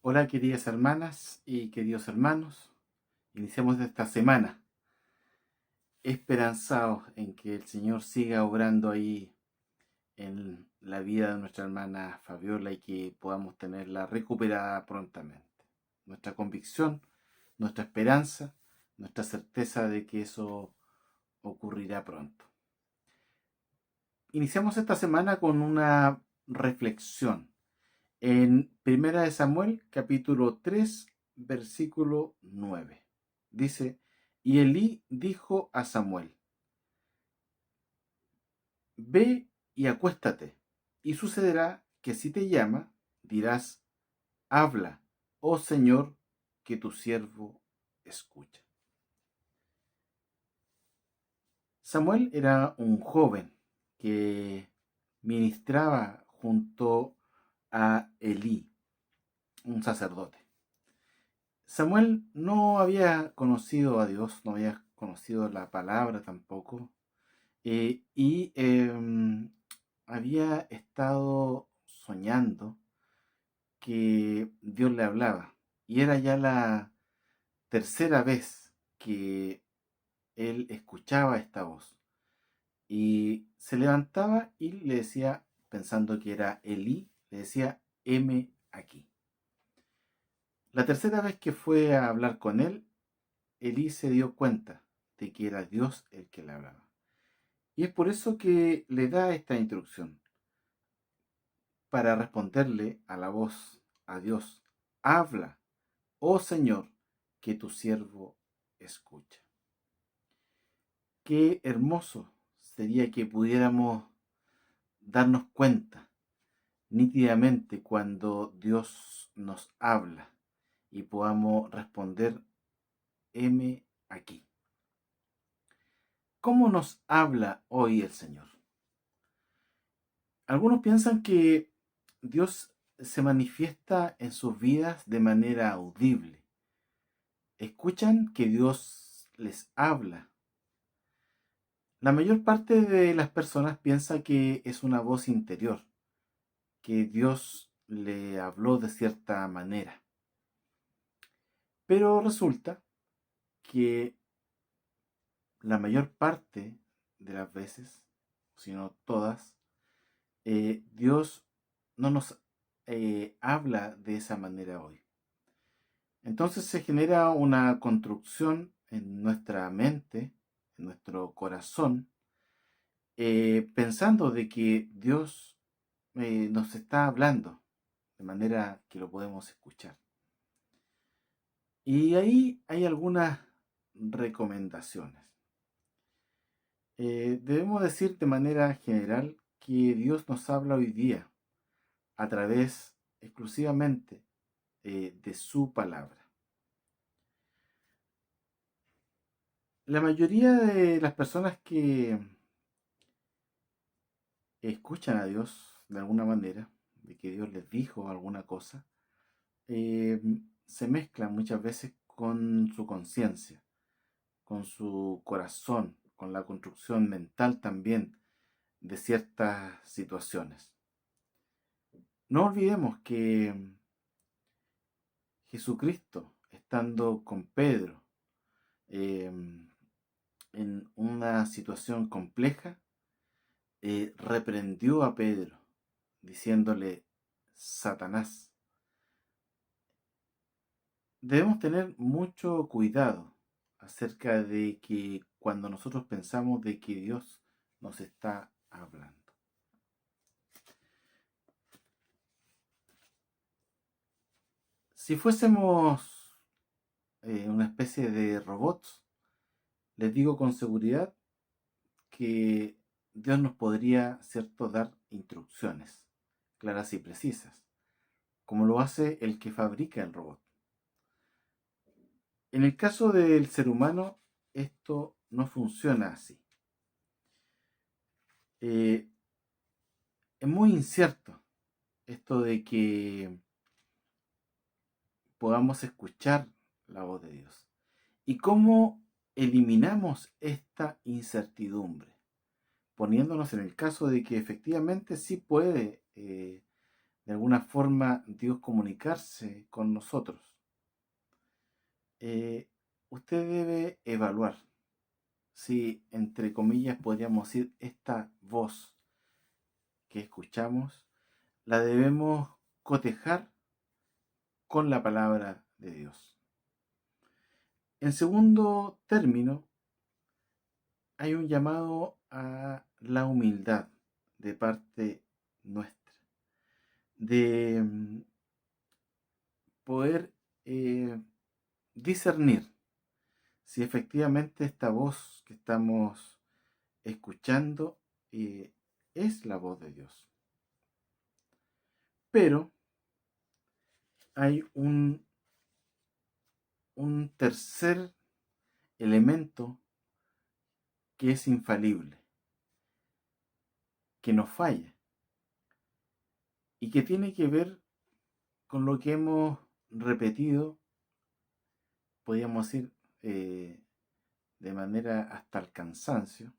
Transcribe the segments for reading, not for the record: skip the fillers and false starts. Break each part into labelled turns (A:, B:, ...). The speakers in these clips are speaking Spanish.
A: Hola queridas hermanas y queridos hermanos, iniciamos esta semana esperanzados en que el Señor siga obrando ahí en la vida de nuestra hermana Fabiola y que podamos tenerla recuperada prontamente. Nuestra convicción, nuestra esperanza, nuestra certeza de que eso ocurrirá pronto. Iniciamos esta semana con una reflexión en Primera de Samuel, capítulo 3, versículo 9. Dice, y Elí dijo a Samuel, ve y acuéstate, y sucederá que si te llama, dirás, habla, oh Señor, que tu siervo escucha. Samuel era un joven que ministraba junto a Elí, un sacerdote. Samuel no había conocido a Dios, no había conocido la palabra tampoco, y había estado soñando que Dios le hablaba. Y era ya la tercera vez que él escuchaba esta voz. Y se levantaba y le decía, pensando que era Elí, le decía, heme aquí. La tercera vez que fue a hablar con él, Elí se dio cuenta de que era Dios el que le hablaba. Y es por eso que le da esta instrucción, para responderle a la voz, a Dios, habla, oh Señor, que tu siervo escucha. Qué hermoso sería que pudiéramos darnos cuenta nítidamente cuando Dios nos habla y podamos responder, heme aquí. ¿Cómo nos habla hoy el Señor? Algunos piensan que Dios se manifiesta en sus vidas de manera audible. Escuchan que Dios les habla. La mayor parte de las personas piensa que es una voz interior, que Dios le habló de cierta manera. Pero resulta que la mayor parte de las veces, si no todas, Dios no nos habla de esa manera hoy. Entonces se genera una construcción en nuestra mente, en nuestro corazón, pensando de que Dios nos está hablando de manera que lo podemos escuchar. Y ahí hay algunas recomendaciones. Debemos decir de manera general que Dios nos habla hoy día a través exclusivamente de su palabra. La mayoría de las personas que escuchan a Dios de alguna manera, de que Dios les dijo alguna cosa, eh, se mezclan muchas veces con su conciencia, con su corazón, con la construcción mental también de ciertas situaciones. No olvidemos que Jesucristo, estando con Pedro eh, en una situación compleja, reprendió a Pedro, diciéndole, Satanás. Debemos tener mucho cuidado acerca de que cuando nosotros pensamos de que Dios nos está hablando. Si fuésemos una especie de robots, les digo con seguridad que Dios nos podría, cierto, dar instrucciones claras y precisas, como lo hace el que fabrica el robot. En el caso del ser humano, esto no funciona así. Eh, es muy incierto esto de que podamos escuchar la voz de Dios. ¿Y cómo eliminamos esta incertidumbre? Poniéndonos en el caso de que efectivamente sí puede de alguna forma Dios comunicarse con nosotros, usted debe evaluar si, entre comillas, podríamos decir, esta voz que escuchamos, la debemos cotejar con la palabra de Dios. En segundo término, hay un llamado a la humildad de parte nuestra, de poder discernir si efectivamente esta voz que estamos escuchando es la voz de Dios. Pero hay un tercer elemento que es infalible, que no falla y que tiene que ver con lo que hemos repetido, podríamos decir, de manera hasta el cansancio,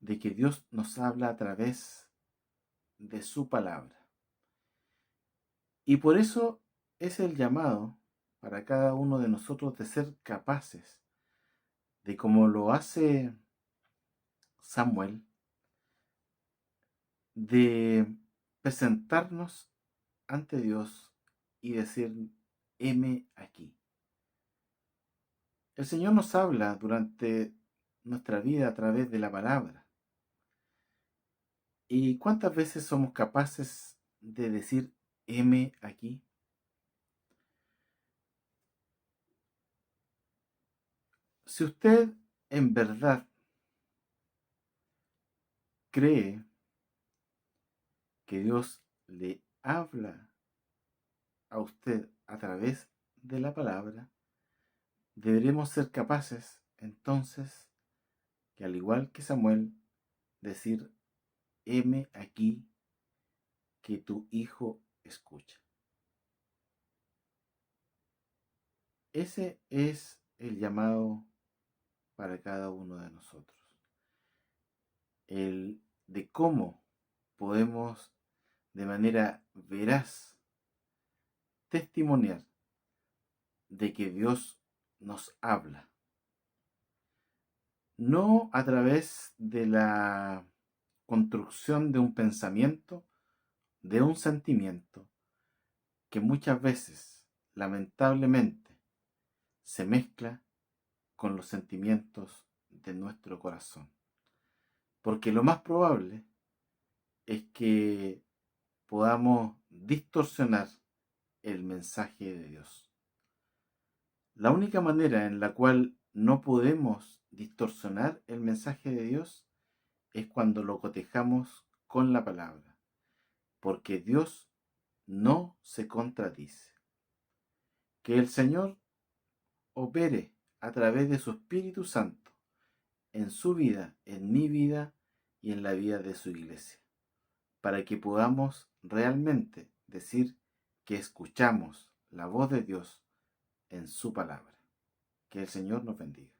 A: de que Dios nos habla a través de su palabra. Y por eso es el llamado para cada uno de nosotros de ser capaces de, como lo hace Samuel, de presentarnos ante Dios y decir, heme aquí. El Señor nos habla durante nuestra vida a través de la palabra. ¿Y cuántas veces somos capaces de decir, heme aquí? Si usted en verdad cree que Dios le habla a usted a través de la palabra, deberemos ser capaces entonces que, al igual que Samuel, decir, heme aquí que tu hijo escucha. Ese es el llamado para cada uno de nosotros. El de cómo podemos de manera veraz testimoniar de que Dios nos habla. No a través de la construcción de un pensamiento, de un sentimiento, que muchas veces, lamentablemente, se mezcla con los sentimientos de nuestro corazón. Porque lo más probable es que podamos distorsionar el mensaje de Dios. La única manera en la cual no podemos distorsionar el mensaje de Dios es cuando lo cotejamos con la palabra, porque Dios no se contradice. Que el Señor opere a través de su Espíritu Santo en su vida, en mi vida y en la vida de su iglesia, para que podamos realmente decir que escuchamos la voz de Dios en su palabra. Que el Señor nos bendiga.